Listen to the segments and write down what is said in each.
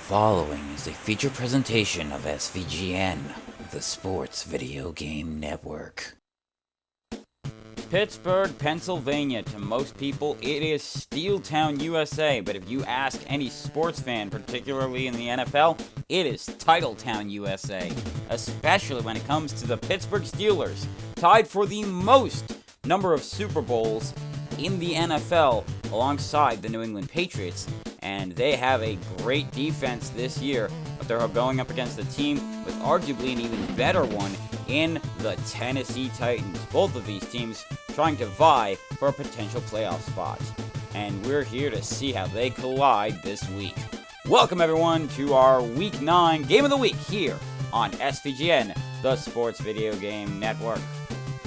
following is a feature presentation of SVGN, the Sports Video Game Network. Pittsburgh, Pennsylvania. To most people, it is Steeltown, USA. But if you ask any sports fan, particularly in the NFL, it is Titletown, USA. Especially when it comes to the Pittsburgh Steelers, tied for the most number of Super Bowls in the NFL alongside the New England Patriots. And they have a great defense this year, but they're going up against a team with arguably an even better one in the Tennessee Titans. Both of these teams trying to vie for a potential playoff spot. And we're here to see how they collide this week. Welcome everyone to our Week 9 Game of the Week here on SVGN, the Sports Video Game Network.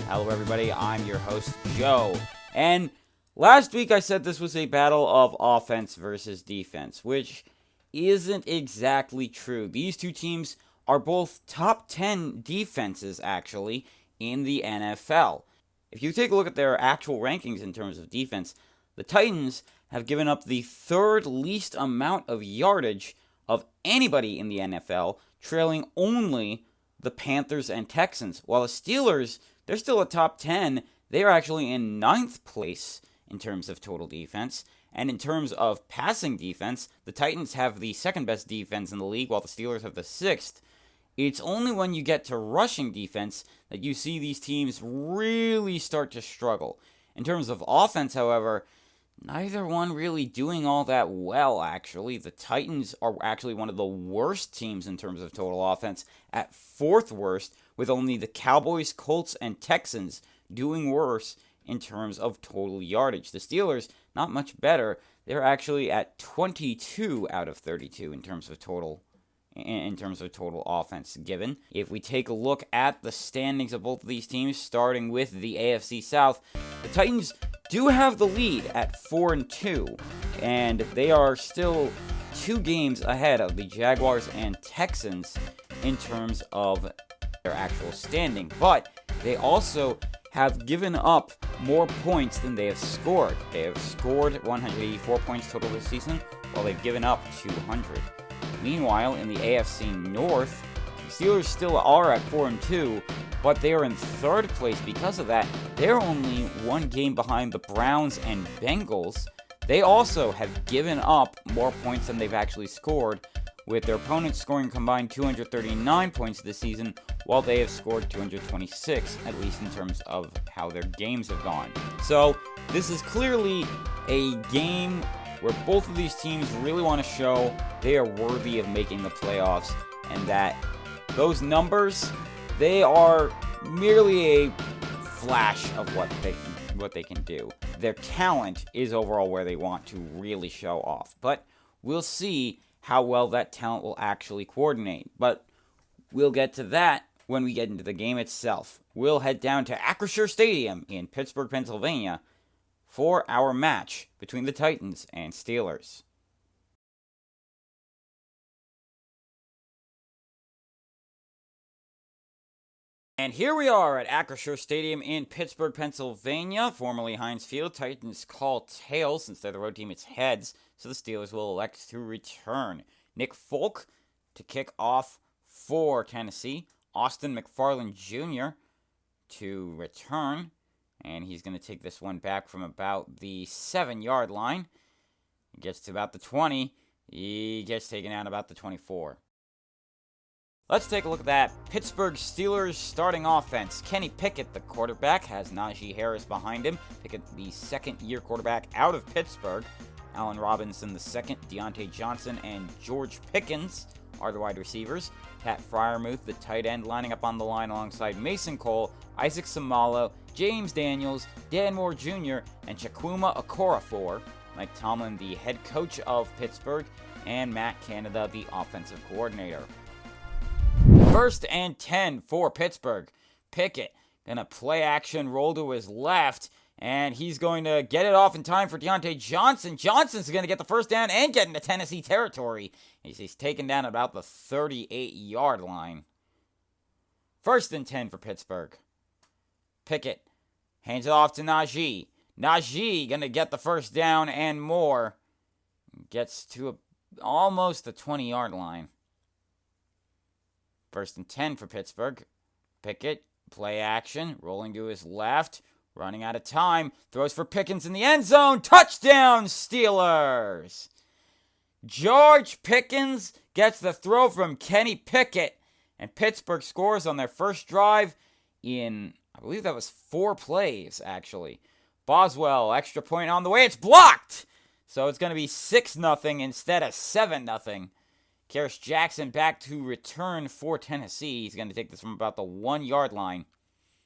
Hello everybody, I'm your host Joe. And last week I said this was a battle of offense versus defense, which isn't exactly true. These two teams are both top 10 defenses, actually, in the NFL. If you take a look at their actual rankings in terms of defense, the Titans have given up the third least amount of yardage of anybody in the NFL, trailing only the Panthers and Texans. While the Steelers, they're still a top 10. They are actually in 9th place in terms of total defense. And in terms of passing defense, the Titans have the second best defense in the league, while the Steelers have the 6th. It's only when you get to rushing defense that you see these teams really start to struggle. In terms of offense, however, neither one really doing all that well, actually. The Titans are actually one of the worst teams in terms of total offense, at 4th worst, with only the Cowboys, Colts, and Texans doing worse in terms of total yardage. The Steelers, not much better. They're actually at 22 out of 32 in terms of total offense given. If we take a look at the standings of both of these teams, starting with the AFC South, the Titans do have the lead at 4-2, and they are still 2 games ahead of the Jaguars and Texans in terms of their actual standing. But they also have given up more points than they have scored. They have scored 184 points total this season, while they've given up 200. Meanwhile, in the AFC North, the Steelers still are at 4-2, but they are in 3rd place because of that. They're only 1 game behind the Browns and Bengals. They also have given up more points than they've actually scored, with their opponents scoring combined 239 points this season, while they have scored 226, at least in terms of how their games have gone. So, this is clearly a game where both of these teams really want to show they are worthy of making the playoffs, and that those numbers, they are merely a flash of what they can do. Their talent is overall where they want to really show off, but we'll see how well that talent will actually coordinate. But we'll get to that when we get into the game itself. We'll head down to Acrisure Stadium in Pittsburgh, Pennsylvania, for our match between the Titans and Steelers. And here we are at Acrisure Stadium in Pittsburgh, Pennsylvania, formerly Heinz Field. Titans call tails since they're the road team. It's heads, so the Steelers will elect to return. Nick Folk to kick off for Tennessee. Austin McFarland Jr. to return. And he's going to take this one back from about the 7-yard line. He gets to about the 20. He gets taken out about the 24. Let's take a look at that Pittsburgh Steelers starting offense. Kenny Pickett, the quarterback, has Najee Harris behind him. Pickett, the second-year quarterback out of Pittsburgh. Allen Robinson, the second. Deontay Johnson and George Pickens are the wide receivers. Pat Freiermuth, the tight end, lining up on the line alongside Mason Cole, Isaac Samalo, James Daniels, Dan Moore Jr., and Chukwuma Okorafor. Mike Tomlin, the head coach of Pittsburgh, and Matt Canada, the offensive coordinator. 1st and 10 for Pittsburgh. Pickett gonna play action, roll to his left, and he's going to get it off in time for Deontay Johnson. Johnson's going to get the first down and get into Tennessee territory. He's taken down about the 38-yard line. 1st and 10 for Pittsburgh. Pickett hands it off to Najee. Najee going to get the first down and more. Gets to almost the 20-yard line. 1st and 10 for Pittsburgh. Pickett, play action, rolling to his left, running out of time, throws for Pickens in the end zone. Touchdown, Steelers! George Pickens gets the throw from Kenny Pickett, and Pittsburgh scores on their first drive in, I believe that was 4 plays, actually. Boswell, extra point on the way. It's blocked! So it's going to be 6-0 instead of 7-0. Kearis Jackson back to return for Tennessee. He's going to take this from about the 1-yard line.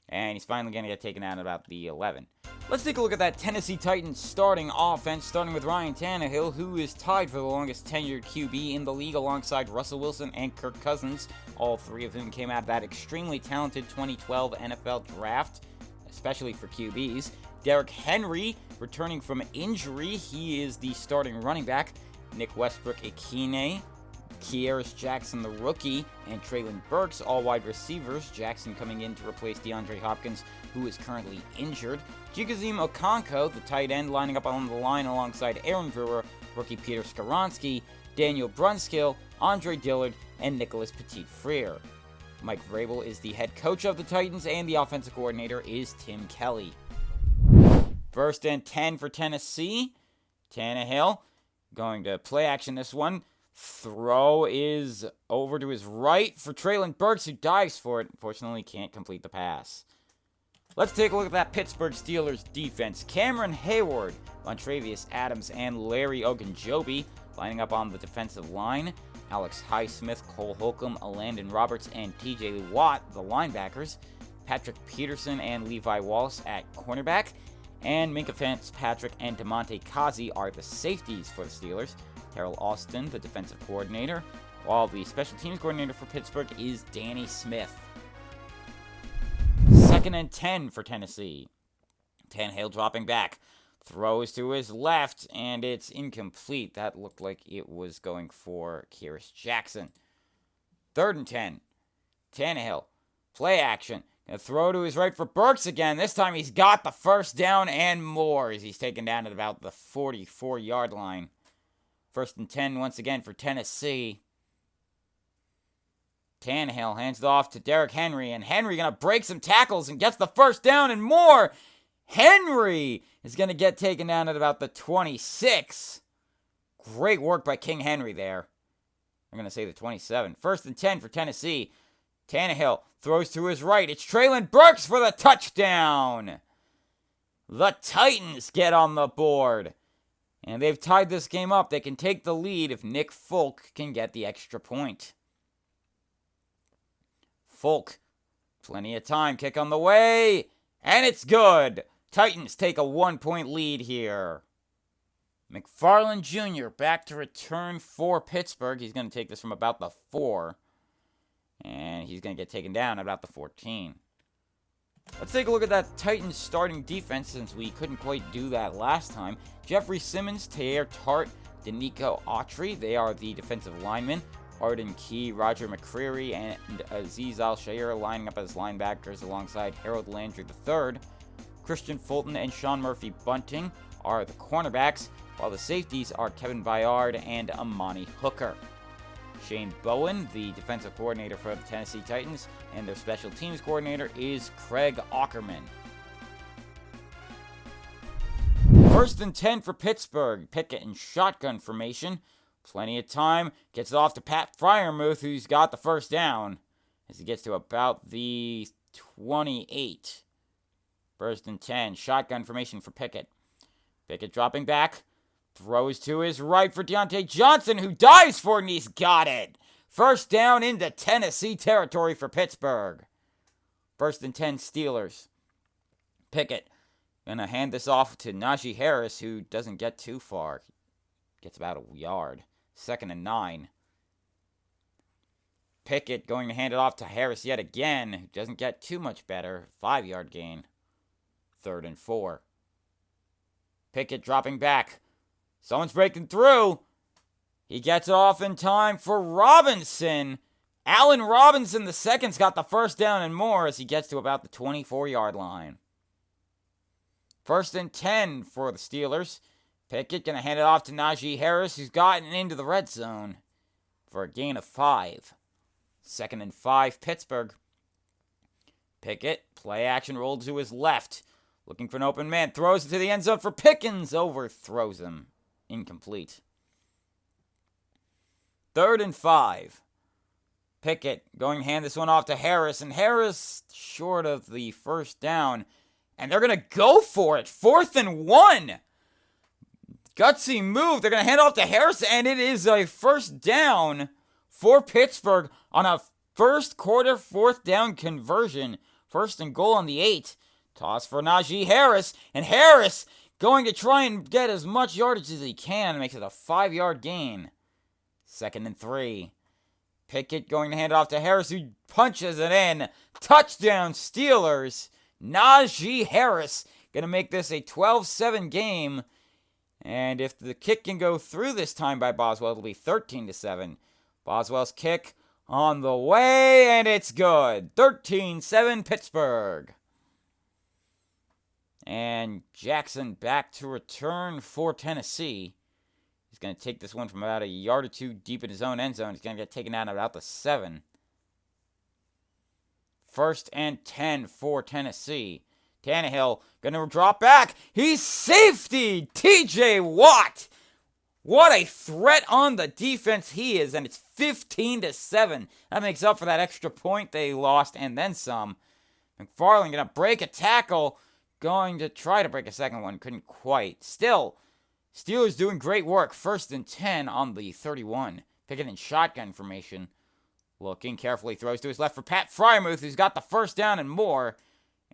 And he's finally going to get taken out at about the 11. Let's take a look at that Tennessee Titans starting offense, starting with Ryan Tannehill, who is tied for the longest tenured QB in the league alongside Russell Wilson and Kirk Cousins. All 3 of them came out of that extremely talented 2012 NFL draft, especially for QBs. Derrick Henry, returning from injury, he is the starting running back. Nick Westbrook-Ikhine, Kearis Jackson, the rookie, and Treylon Burks, all wide receivers. Jackson coming in to replace DeAndre Hopkins, who is currently injured. Chigoziem Okonkwo, the tight end, lining up on the line alongside Aaron Brewer, rookie Peter Skoronski, Daniel Brunskill, Andre Dillard, and Nicholas Petit-Frere. Mike Vrabel is the head coach of the Titans, and the offensive coordinator is Tim Kelly. 1st and 10 for Tennessee. Tannehill going to play action this one. Throw is over to his right for Treylon Burks, who dives for it. Unfortunately, can't complete the pass. Let's take a look at that Pittsburgh Steelers defense. Cameron Hayward, Montravius Adams, and Larry Ogunjobi lining up on the defensive line. Alex Highsmith, Cole Holcomb, Landon Roberts, and TJ Watt, the linebackers. Patrick Peterson and Levi Wallace at cornerback. And Minka Fitzpatrick and DeMonte Kazi are the safeties for the Steelers. Terrell Austin, the defensive coordinator, while the special teams coordinator for Pittsburgh is Danny Smith. 2nd and 10 for Tennessee. Tannehill dropping back. Throws to his left, and it's incomplete. That looked like it was going for Kearis Jackson. 3rd and 10. Tannehill, play action. Gonna throw to his right for Burks again. This time he's got the first down and more as he's taken down at about the 44-yard line. 1st and 10 once again for Tennessee. Tannehill hands it off to Derrick Henry, and Henry gonna break some tackles and gets the first down and more. Henry is gonna get taken down at about the 26. Great work by King Henry there. I'm gonna say the 27. 1st and 10 for Tennessee. Tannehill throws to his right. It's Treylon Burks for the touchdown. The Titans get on the board. And they've tied this game up. They can take the lead if Nick Folk can get the extra point. Folk, plenty of time. Kick on the way. And it's good. Titans take a 1-point lead here. McFarland Jr. back to return for Pittsburgh. He's going to take this from about the 4. And he's going to get taken down at about the 14. Let's take a look at that Titans starting defense since we couldn't quite do that last time. Jeffrey Simmons, Taylor Tart, Danico Autry, they are the defensive linemen. Arden Key, Roger McCreary, and Aziz Al-Shair lining up as linebackers alongside Harold Landry III. Christian Fulton and Sean Murphy Bunting are the cornerbacks, while the safeties are Kevin Byard and Amani Hooker. Shane Bowen, the defensive coordinator for the Tennessee Titans, and their special teams coordinator is Craig Aukerman. 1st and 10 for Pittsburgh. Pickett in shotgun formation. Plenty of time. Gets it off to Pat Freiermuth, who's got the first down as he gets to about the 28. 1st and 10. Shotgun formation for Pickett. Pickett dropping back. Throws to his right for Deontay Johnson, who dives for it, and he's got it. First down into Tennessee territory for Pittsburgh. 1st and 10 Steelers. Pickett gonna hand this off to Najee Harris, who doesn't get too far. Gets about a yard. 2nd and 9. Pickett going to hand it off to Harris yet again, who doesn't get too much better. 5-yard gain. 3rd and 4. Pickett dropping back. Someone's breaking through. He gets it off in time for Robinson. Allen Robinson II's got the first down and more as he gets to about the 24-yard line. 1st and 10 for the Steelers. Pickett going to hand it off to Najee Harris, who's gotten into the red zone for a gain of 5. 2nd and 5, Pittsburgh. Pickett, play action, rolled to his left. Looking for an open man, throws it to the end zone for Pickens, overthrows him. Incomplete. 3rd and 5. Pickett going to hand this one off to Harris, and Harris short of the first down, and they're going to go for it. 4th and 1. Gutsy move. They're going to hand off to Harris, and it is a first down for Pittsburgh on a first quarter 4th down conversion. 1st and goal on the 8. Toss for Najee Harris, and Harris going to try and get as much yardage as he can. Makes it a 5-yard gain. 2nd and 3. Pickett going to hand it off to Harris, who punches it in. Touchdown Steelers. Najee Harris going to make this a 12-7 game. And if the kick can go through this time by Boswell, it'll be 13-7. Boswell's kick on the way, and it's good. 13-7 Pittsburgh. And Jackson back to return for Tennessee. He's going to take this one from about a yard or two deep in his own end zone. He's going to get taken out at about the 7. 1st and 10 for Tennessee. Tannehill going to drop back. He's safety. TJ Watt. What a threat on the defense he is. And it's 15-7. That makes up for that extra point they lost and then some. McFarland going to break a tackle. Going to try to break a second one. Couldn't quite. Still, Steelers doing great work. 1st and 10 on the 31. Pickett in shotgun formation. Looking carefully. Throws to his left for Pat Fryermuth, who's got the first down and more.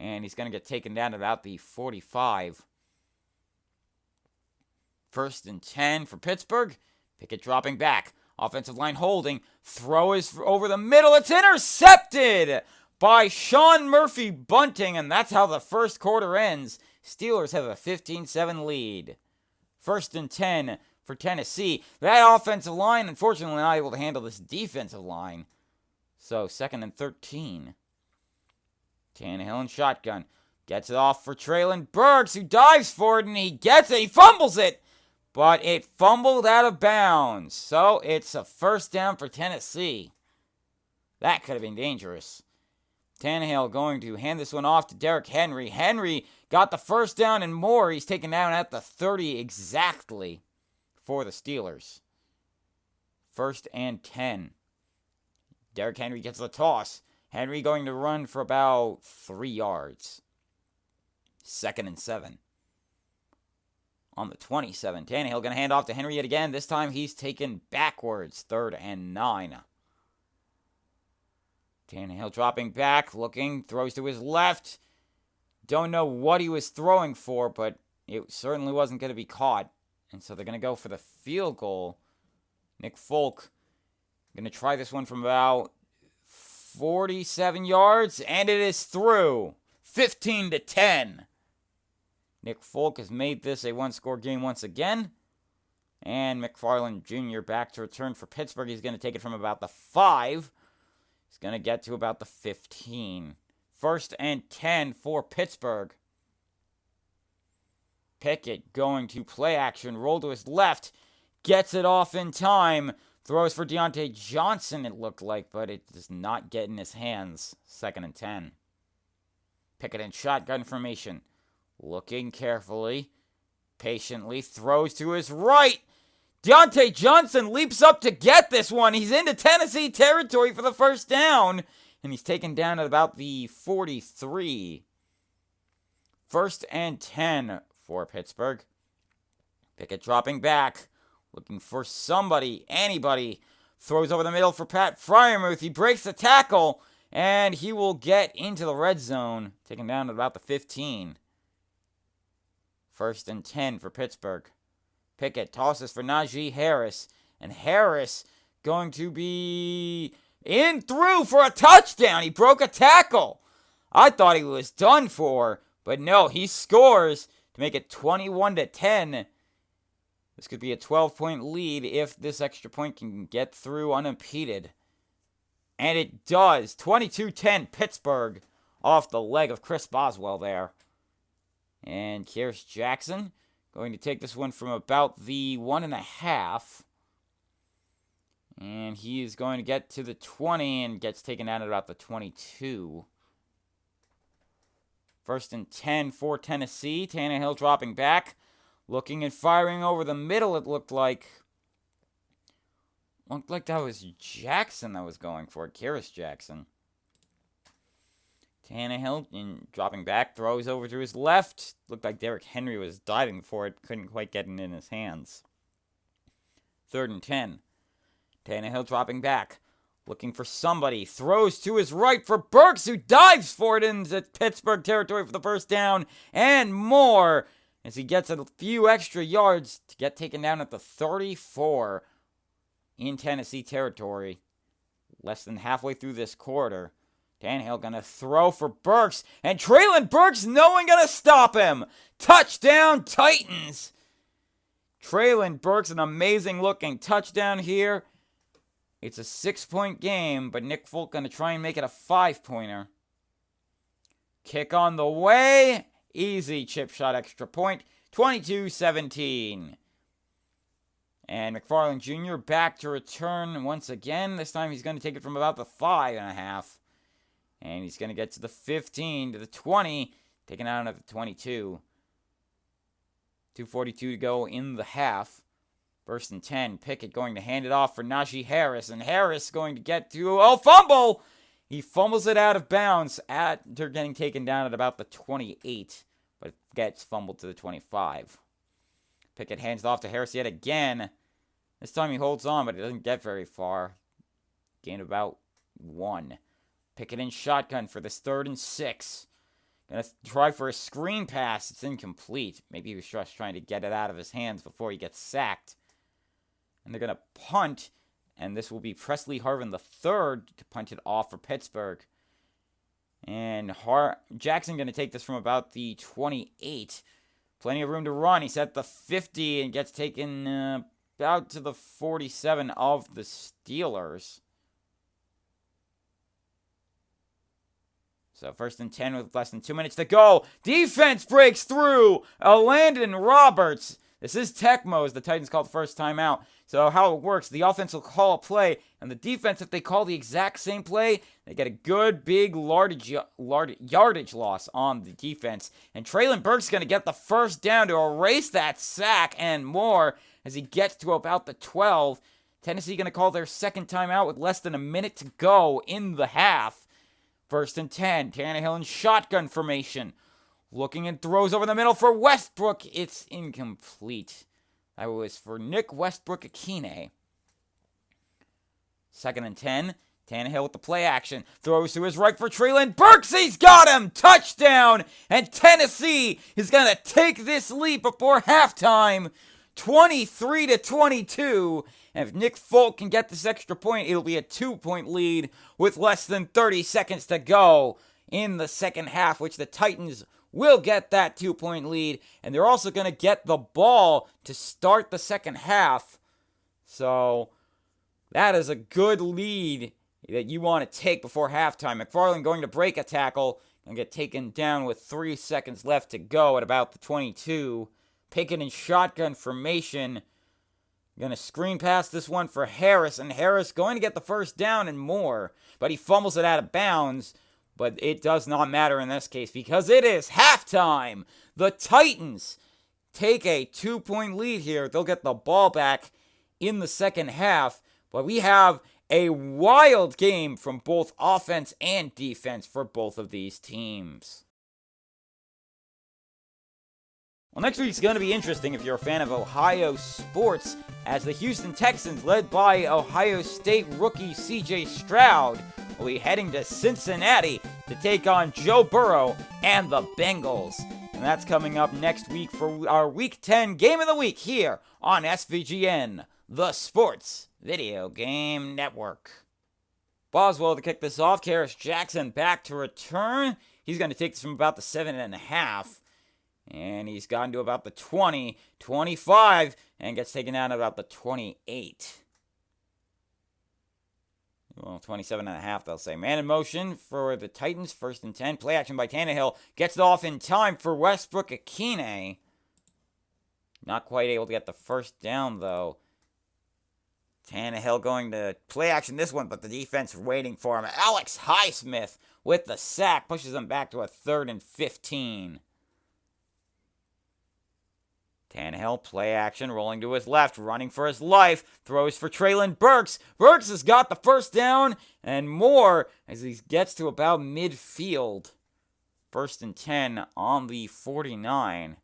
And he's going to get taken down to about the 45. 1st and 10 for Pittsburgh. Pickett dropping back. Offensive line holding. Throw is over the middle. It's intercepted by Sean Murphy Bunting. And that's how the first quarter ends. Steelers have a 15-7 lead. 1st and 10 for Tennessee. That offensive line, unfortunately, not able to handle this defensive line. So, 2nd and 13. Tannehill in shotgun. Gets it off for Traylon Burks, who dives for it, and he gets it. He fumbles it, but it fumbled out of bounds. So, it's a first down for Tennessee. That could have been dangerous. Tannehill going to hand this one off to Derrick Henry. Henry got the first down and more. He's taken down at the 30 exactly for the Steelers. 1st and 10. Derrick Henry gets the toss. Henry going to run for about 3 yards. 2nd and 7. On the 27. Tannehill going to hand off to Henry yet again. This time he's taken backwards. 3rd and 9. Tannehill dropping back, looking, throws to his left. Don't know what he was throwing for, but it certainly wasn't going to be caught. And so they're going to go for the field goal. Nick Folk going to try this one from about 47 yards, and it is through. 15-10. Nick Folk has made this a one-score game once again. And McFarland Jr. back to return for Pittsburgh. He's going to take it from about the 5. He's going to get to about the 15. 1st and 10 for Pittsburgh. Pickett going to play action. Roll to his left. Gets it off in time. Throws for Deontay Johnson, it looked like, but it does not get in his hands. 2nd and 10. Pickett in shotgun formation. Looking carefully. Patiently. Throws to his right. Deontay Johnson leaps up to get this one. He's into Tennessee territory for the first down. And he's taken down at about the 43. 1st and 10 for Pittsburgh. Pickett dropping back. Looking for somebody, anybody. Throws over the middle for Pat Fryermuth. He breaks the tackle. And he will get into the red zone. Taken down at about the 15. 1st and 10 for Pittsburgh. Pickett tosses for Najee Harris. And Harris going to be in through for a touchdown. He broke a tackle. I thought he was done for. But no, he scores to make it 21-10. This could be a 12-point lead if this extra point can get through unimpeded. And it does. 22-10 Pittsburgh off the leg of Chris Boswell there. And here's Jackson Going to take this one from about the 1.5. And he is going to get to the 20 and gets taken down at about the 22. 1st and 10 for Tennessee. Tannehill dropping back. Looking and firing over the middle, it looked like. Looked like that was Jackson that was going for it. Karis Jackson. Tannehill dropping back. Throws over to his left. Looked like Derrick Henry was diving for it. Couldn't quite get it in his hands. 3rd and 10. Tannehill dropping back. Looking for somebody. Throws to his right for Burks, who dives for it into Pittsburgh territory for the first down. And more as he gets a few extra yards to get taken down at the 34 in Tennessee territory. Less than halfway through this quarter. Tannehill going to throw for Burks. And Treylon Burks, no one going to stop him. Touchdown, Titans. Treylon Burks, an amazing looking touchdown here. It's a 6-point game, but Nick Folk going to try and make it a 5-pointer. Kick on the way. Easy chip shot extra point. 22-17. And McFarland Jr. back to return once again. This time he's going to take it from about the 5.5. And he's going to get to the 15, to the 20. Taken out at the 22. 2:42 to go in the half. 1st and 10. Pickett going to hand it off for Najee Harris. And Harris going to get to... Oh, fumble! He fumbles it out of bounds after getting taken down at about the 28. But gets fumbled to the 25. Pickett hands it off to Harris yet again. This time he holds on, but it doesn't get very far. Gain about 1. Pickett in shotgun for this 3rd and 6. Gonna try for a screen pass. It's incomplete. Maybe he was just trying to get it out of his hands before he gets sacked. And they're going to punt. And this will be Presley Harvin III to punt it off for Pittsburgh. And Jackson going to take this from about the 28. Plenty of room to run. He's at the 50 and gets taken about to the 47 of the Steelers. So 1st and 10 with less than 2 minutes to go. Defense breaks through. Landon Roberts. This is Tecmo, as the Titans call the first timeout. So how it works, the offense will call a play, and the defense, if they call the exact same play, they get a good big yardage loss on the defense. And Treylon Burks going to get the first down to erase that sack and more as he gets to about the 12. Tennessee going to call their second timeout with less than a minute to go in the half. 1st and 10, Tannehill in shotgun formation. Looking and throws over the middle for Westbrook. It's incomplete. That was for Nick Westbrook-Akine. 2nd and 10. Tannehill with the play action. Throws to his right for Treylon Burks. He's got him. Touchdown. And Tennessee is going to take this lead before halftime. 23-22. And if Nick Folk can get this extra point, it'll be a 2-point lead with less than 30 seconds to go in the second half, which the Titans will get that 2-point lead, and they're also going to get the ball to start the second half. So that is a good lead that you want to take before halftime. McFarland going to break a tackle and get taken down with 3 seconds left to go at about the 22. Pickett in shotgun formation. Going to screen pass this one for Harris, and Harris going to get the first down and more, but he fumbles it out of bounds. But it does not matter in this case because it is halftime. The Titans take a 2-point lead here. They'll get the ball back in the second half. But we have a wild game from both offense and defense for both of these teams. Well, next week's going to be interesting if you're a fan of Ohio sports, as the Houston Texans, led by Ohio State rookie C.J. Stroud, will be heading to Cincinnati to take on Joe Burrow and the Bengals. And that's coming up next week for our Week 10 Game of the Week here on SVGN, the Sports Video Game Network. Boswell to kick this off. Karis Jackson back to return. He's going to take this from about the 7.5. And he's gotten to about the 20, 25, and gets taken down at about the 28. Well, 27.5, they'll say. Man in motion for the Titans, 1st and 10. Play action by Tannehill. Gets it off in time for Westbrook-Akine. Not quite able to get the first down, though. Tannehill going to play action this one, but the defense waiting for him. Alex Highsmith with the sack pushes him back to a 3rd and 15. Tannehill, play action, rolling to his left, running for his life, throws for Treylon Burks. Burks has got the first down and more as he gets to about midfield. 1st and 10 on the 49.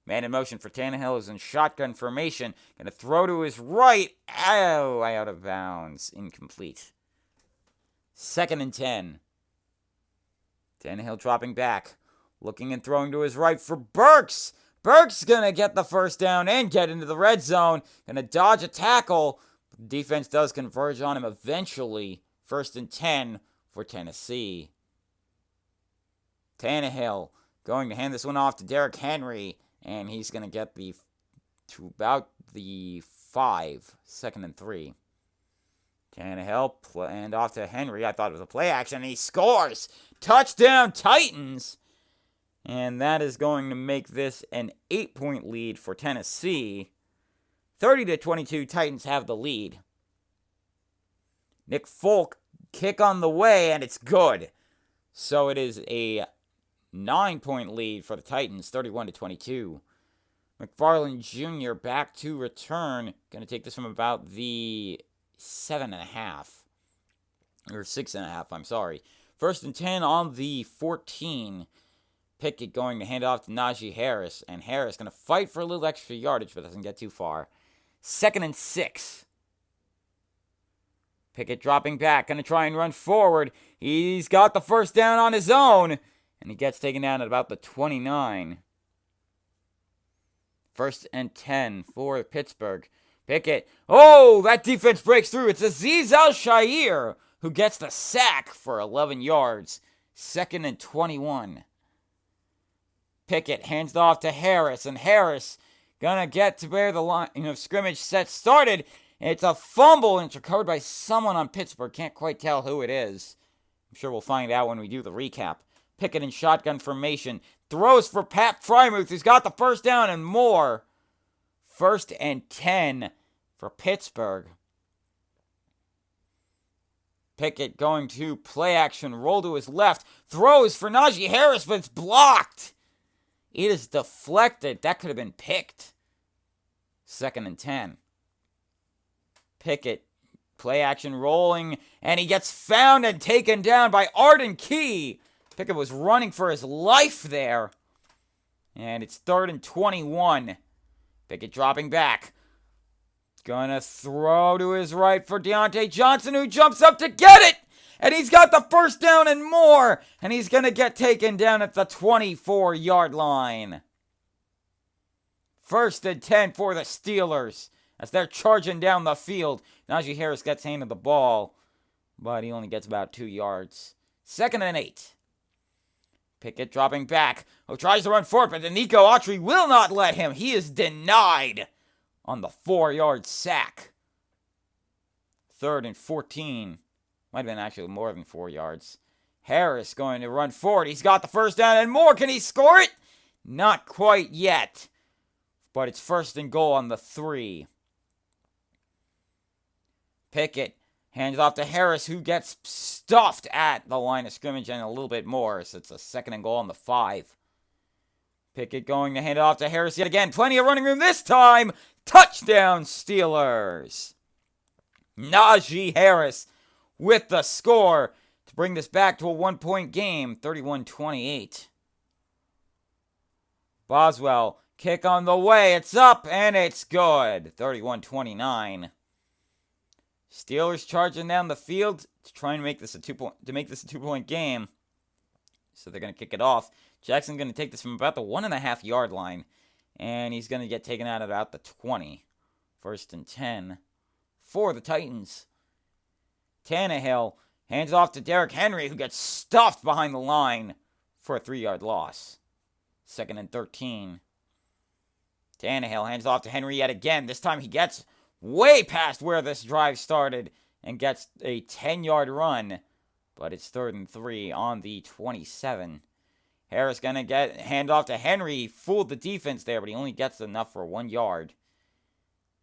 Man in motion for Tannehill is in shotgun formation. Going to throw to his right. Oh, out of bounds. Incomplete. 2nd and 10. Tannehill dropping back. Looking and throwing to his right for Burks. Burks going to get the first down and get into the red zone. Going to dodge a tackle. The defense does converge on him eventually. 1st and 10 for Tennessee. Tannehill going to hand this one off to Derrick Henry. And he's going to get to about the 5, 2nd and 3. Tannehill, and off to Henry. I thought it was a play action, and he scores! Touchdown, Titans! And that is going to make this an 8-point lead for Tennessee. 30-22, Titans have the lead. Nick Folk, kick on the way, and it's good. So it is a 9-point lead for the Titans, 31-22. McFarland Jr. back to return. Going to take this from about the 7.5. Or 6.5, I'm sorry. 1st and 10 on the 14. Pickett going to hand it off to Najee Harris. And Harris going to fight for a little extra yardage, but doesn't get too far. 2nd and 6. Pickett dropping back. Going to try and run forward. He's got the first down on his own. And he gets taken down at about the 29. 1st and 10 for Pittsburgh. Pickett. Oh, that defense breaks through. It's Azeez Al-Shaair who gets the sack for 11 yards. 2nd and 21. Pickett hands it off to Harris, and Harris gonna get to where the line of scrimmage set started. It's a fumble, and it's recovered by someone on Pittsburgh. Can't quite tell who it is. I'm sure we'll find out when we do the recap. Pickett in shotgun formation. Throws for Pat Freiermuth, who's got the first down and more. 1st and 10 for Pittsburgh. Pickett going to play action, roll to his left. Throws for Najee Harris, but it's blocked. It is deflected. That could have been picked. 2nd and 10. Pickett, play action rolling, and he gets found and taken down by Arden Key. Pickett was running for his life there. And it's 3rd and 21. Pickett dropping back. Gonna throw to his right for Deontay Johnson, who jumps up to get it. And he's got the first down and more. And he's gonna get taken down at the 24-yard line. 1st and 10 for the Steelers as they're charging down the field. Najee Harris gets handed the ball, but he only gets about 2 yards. 2nd and 8. Pickett dropping back. Tries to run forward, but Nico Autry will not let him. He is denied on the 4-yard sack. 3rd and 14. Might have been actually more than 4 yards. Harris going to run forward. He's got the first down and more. Can he score it? Not quite yet. But it's 1st and goal on the 3. Pickett hands off to Harris, who gets stuffed at the line of scrimmage and a little bit more. So it's a 2nd and goal on the 5. Pickett going to hand it off to Harris yet again. Plenty of running room this time. Touchdown, Steelers. Najee Harris with the score to bring this back to a 1-point game, 31-28. Boswell, kick on the way. It's up, and it's good. 31-29. Steelers charging down the field to try and make this a 2-point game. So they're going to kick it off. Jackson's going to take this from about the 1.5-yard line, and he's going to get taken out at about the 20. 1st and 10 for the Titans. Tannehill hands off to Derrick Henry, who gets stuffed behind the line for a 3-yard loss. 2nd and 13. Tannehill hands off to Henry yet again. This time he gets way past where this drive started and gets a 10-yard run. But it's 3rd and 3 on the 27. Harris going to get hand off to Henry. He fooled the defense there, but he only gets enough for 1 yard.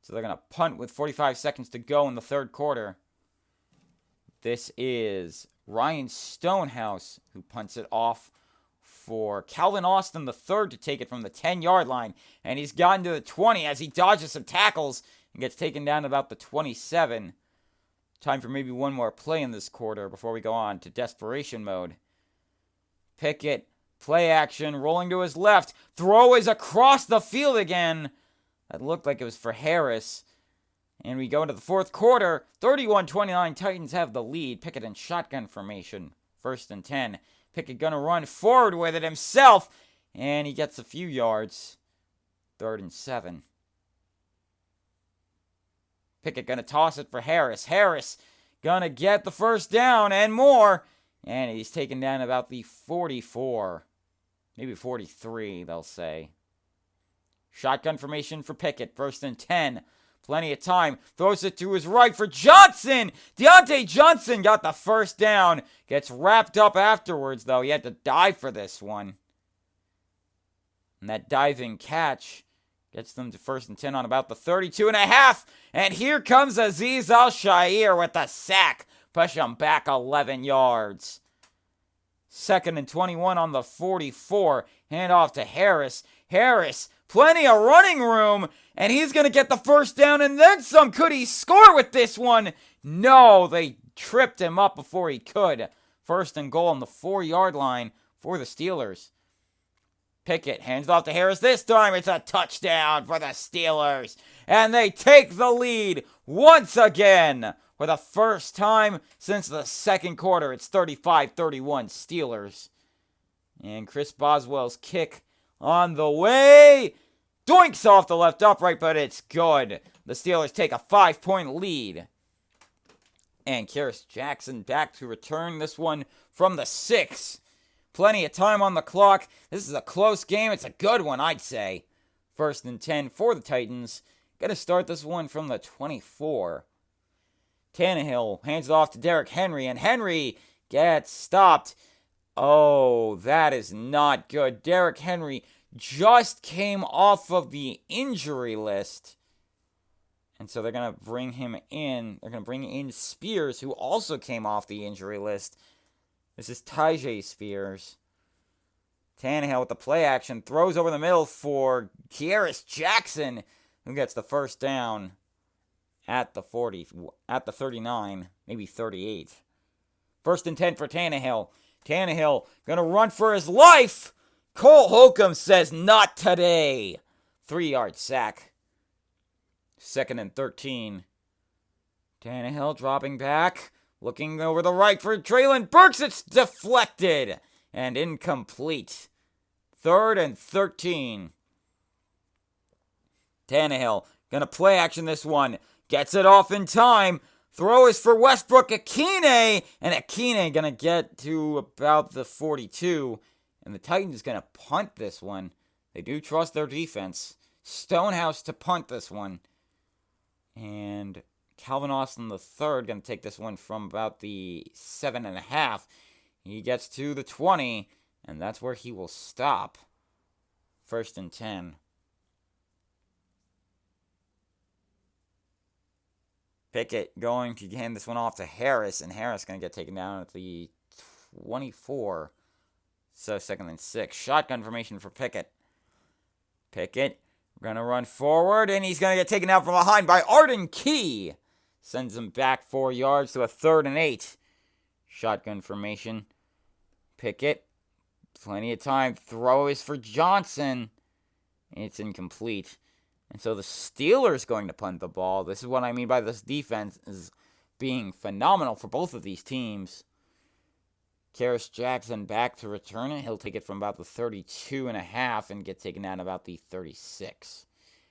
So they're going to punt with 45 seconds to go in the third quarter. This is Ryan Stonehouse who punts it off for Calvin Austin III to take it from the 10-yard line. And he's gotten to the 20 as he dodges some tackles and gets taken down to about the 27. Time for maybe one more play in this quarter before we go on to desperation mode. Pickett, play action, rolling to his left. Throw is across the field again. That looked like it was for Harris. And we go into the fourth quarter. 31-29, Titans have the lead. Pickett in shotgun formation. 1st and 10. Pickett gonna run forward with it himself. And he gets a few yards. 3rd and 7. Pickett gonna toss it for Harris. Harris gonna get the first down and more. And he's taken down about the 44. Maybe 43, they'll say. Shotgun formation for Pickett. 1st and 10. Plenty of time. Throws it to his right for Johnson. Deontay Johnson got the first down. Gets wrapped up afterwards, though. He had to dive for this one. And that diving catch gets them to 1st and 10 on about the 32.5. And here comes Azeez Al-Shaair with the sack. Push him back 11 yards. 2nd and 21 on the 44. Hand off to Harris. Harris, plenty of running room. And he's going to get the first down and then some. Could he score with this one? No, they tripped him up before he could. 1st and goal on the 4-yard line for the Steelers. Pickett hands off to Harris. This time it's a touchdown for the Steelers. And they take the lead once again. For the first time since the second quarter, it's 35-31 Steelers. And Chris Boswell's kick on the way. Doinks off the left upright, but it's good. The Steelers take a 5-point lead. And Kearis Jackson back to return this one from the 6. Plenty of time on the clock. This is a close game. It's a good one, I'd say. 1st and 10 for the Titans. Gonna start this one from the 24. Tannehill hands it off to Derrick Henry, and Henry gets stopped. Oh, that is not good. Derrick Henry just came off of the injury list. And so they're going to bring him in. They're going to bring in Spears, who also came off the injury list. This is Tyjae Spears. Tannehill with the play action. Throws over the middle for Kearis Jackson, who gets the first down at the 40, at the 39, maybe 38. 1st and 10 for Tannehill. Tannehill going to run for his life. Cole Holcomb says, not today. 3-yard sack. 2nd and 13. Tannehill dropping back. Looking over the right for Treylon Burks. It's deflected and incomplete. 3rd and 13. Tannehill going to play action this one. Gets it off in time. Throw is for Westbrook Akine. And Akine going to get to about the 42. And the Titans going to punt this one. They do trust their defense. Stonehouse to punt this one. And Calvin Austin III going to take this one from about the 7.5. He gets to the 20. And that's where he will stop. 1st and 10. Pickett going to hand this one off to Harris, and Harris going to get taken down at the 24. So 2nd and 6. Shotgun formation for Pickett. Pickett going to run forward, and he's going to get taken out from behind by Arden Key. Sends him back 4 yards to a 3rd and 8. Shotgun formation. Pickett, plenty of time. Throw is for Johnson. It's incomplete. And so the Steelers going to punt the ball. This is what I mean by this defense is being phenomenal for both of these teams. Kearis Jackson back to return it. He'll take it from about the 32.5 and get taken down about the 36.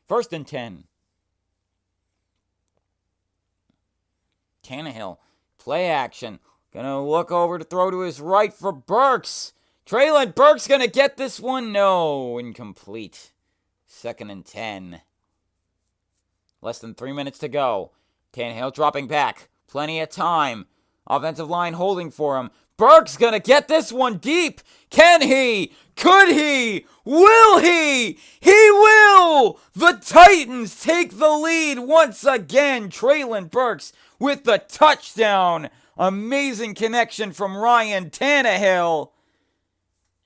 1st and 10. Tannehill, play action. Gonna look over to throw to his right for Burks. Treylon Burks gonna get this one. No, incomplete. 2nd and 10. Less than 3 minutes to go. Tannehill dropping back. Plenty of time. Offensive line holding for him. Burke's gonna get this one deep. Can he? Could he? Will he? He will! The Titans take the lead once again. Traylon Burks with the touchdown. Amazing connection from Ryan Tannehill.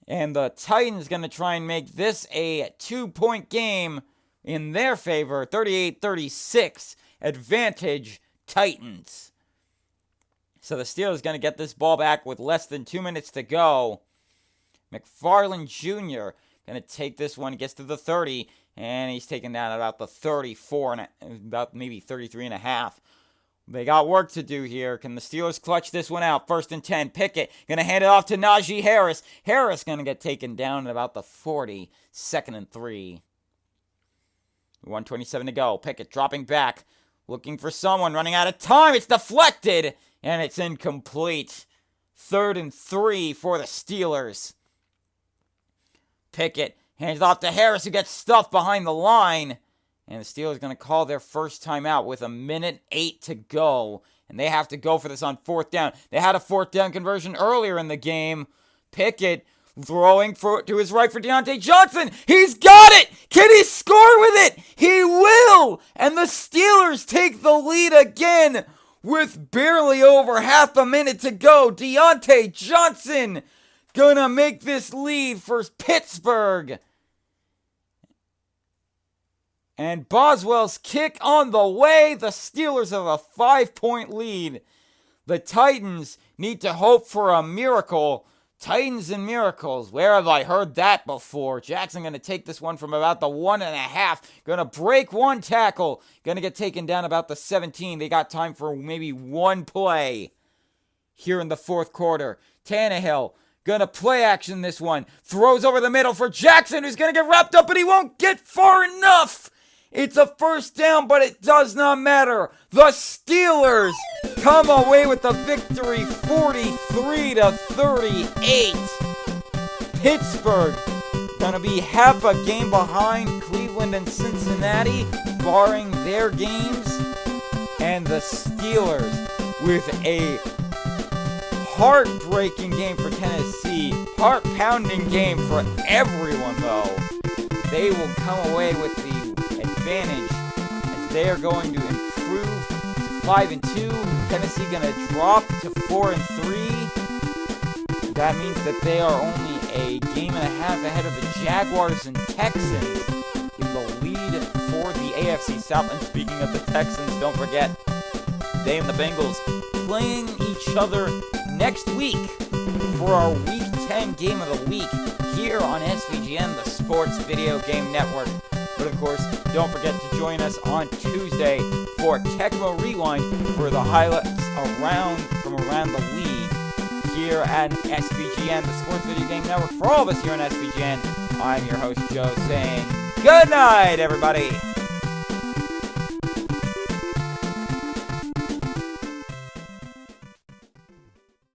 And the Titans going to try and make this a 2-point game in their favor. 38-36. Advantage Titans. So the Steelers going to get this ball back with less than 2 minutes to go. McFarland Jr. going to take this one. Gets to the 30. And he's taken down about the 34. And about maybe 33 and a half. They got work to do here. Can the Steelers clutch this one out? 1st and 10. Pickett going to hand it off to Najee Harris. Harris going to get taken down at about the 40. 2nd and 3. 1:27 to go. Pickett dropping back. Looking for someone. Running out of time. It's deflected. And it's incomplete. 3rd and 3 for the Steelers. Pickett hands off to Harris, who gets stuffed behind the line. And the Steelers going to call their first timeout with 1:08 to go. And they have to go for this on 4th down. They had a 4th down conversion earlier in the game. Pickett throwing to his right for Deontay Johnson. He's got it! Can he score with it? He will! And the Steelers take the lead again with barely over half a minute to go. Deontay Johnson gonna make this lead for Pittsburgh. And Boswell's kick on the way. The Steelers have a 5-point lead. The Titans need to hope for a miracle. Titans and miracles. Where have I heard that before? Jackson going to take this one from about the 1.5. Going to break one tackle. Going to get taken down about the 17. They got time for maybe one play here in the 4th quarter. Tannehill going to play action this one. Throws over the middle for Jackson, who's going to get wrapped up, but he won't get far enough. It's a 1st down, but it does not matter. The Steelers come away with the victory, 43-38. Pittsburgh gonna be half a game behind Cleveland and Cincinnati, barring their games. And the Steelers with a heartbreaking game for Tennessee, heart-pounding game for everyone, though. They will come away with the advantage as they are going to improve to 5-2. Tennessee going to drop to 4-3. That means that they are only a game and a half ahead of the Jaguars and Texans in the lead for the AFC South. And speaking of the Texans, don't forget, they and the Bengals playing each other next week for our Week 10 Game of the Week here on SVGN, the Sports Video Game Network. But of course, don't forget to join us on Tuesday for Tecmo Rewind for the highlights from around the league here at SVGN, the Sports Video Game Network. For all of us here on SVGN, I'm your host, Joe, saying good night, everybody.